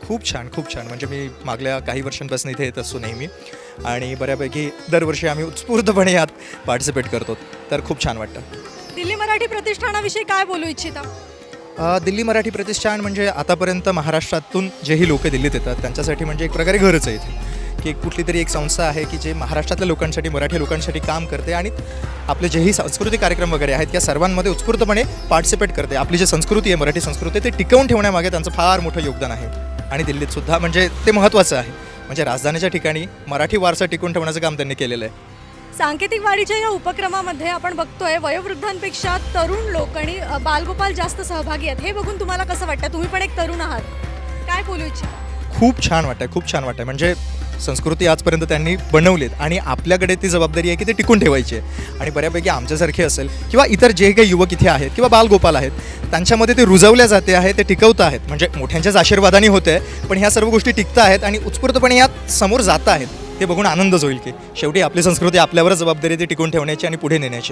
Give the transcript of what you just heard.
खूप छान, खूप छान. म्हणजे मी मागल्या काही वर्षांपासून इथे येत असतो नेहमी आणि बऱ्यापैकी दरवर्षी आम्ही उत्स्फूर्तपणे यात पार्टिसिपेट करतो. तर खूप छान वाटतं. दिल्ली मराठी प्रतिष्ठानाविषयी काय बोलू इच्छिता? दिल्ली मराठी प्रतिष्ठान म्हणजे आतापर्यंत महाराष्ट्रातून जेही लोक दिल्लीत येतात त्यांच्यासाठी म्हणजे एक प्रकारे घरच आहे इथे, की कुठली तरी एक संस्था आहे की जे महाराष्ट्रातल्या लोकांसाठी, मराठी लोकांसाठी काम करते आणि आपले जेही सांस्कृतिक कार्यक्रम वगैरे आहेत या सर्वांमध्ये उत्स्फूर्तपणे पार्टिसिपेट करते. आपली जी संस्कृती आहे, मराठी संस्कृती आहे, ते टिकवून ठेवण्यामागे त्यांचं फार मोठं योगदान आहे आणि दिल्लीत सुद्धा म्हणजे ते महत्त्वाचं आहे. म्हणजे राजधानीच्या ठिकाणी मराठी वारसा टिकवून ठेवण्याचं काम त्यांनी केलेलं आहे. सांकेतिक वारीच्या या उपक्रमामध्ये आपण बघतोय वयोवृद्धांपेक्षा तरुण लोक आणि बालगोपाल जास्त सहभागी आहेत. हे बघून तुम्हाला कसं वाटतं? तुम्ही पण एक तरुण आहात, काय बोलू इच्छिता? खूप छान वाटतं, खूप छान वाटतं. म्हणजे संस्कृती आजपर्यंत त्यांनी बनवलीत आणि आपल्याकडे ती जबाबदारी आहे की ते टिकून ठेवायची आहे. आणि बऱ्यापैकी आमच्यासारखे असेल किंवा इतर जे काही युवक इथे आहेत किंवा बालगोपाल आहेत त्यांच्यामध्ये ते रुजवल्या जाते आहे, ते टिकवत आहेत. म्हणजे मोठ्यांच्याच आशीर्वादाने होते आहे, पण ह्या सर्व गोष्टी टिकत आहेत आणि उत्स्फूर्तपणे यात समोर जात आहेत. ते बघून आनंदच होईल की शेवटी आपली संस्कृती आपल्यावरच जबाबदारी ती टिकून ठेवण्याची आणि पुढे नेण्याची.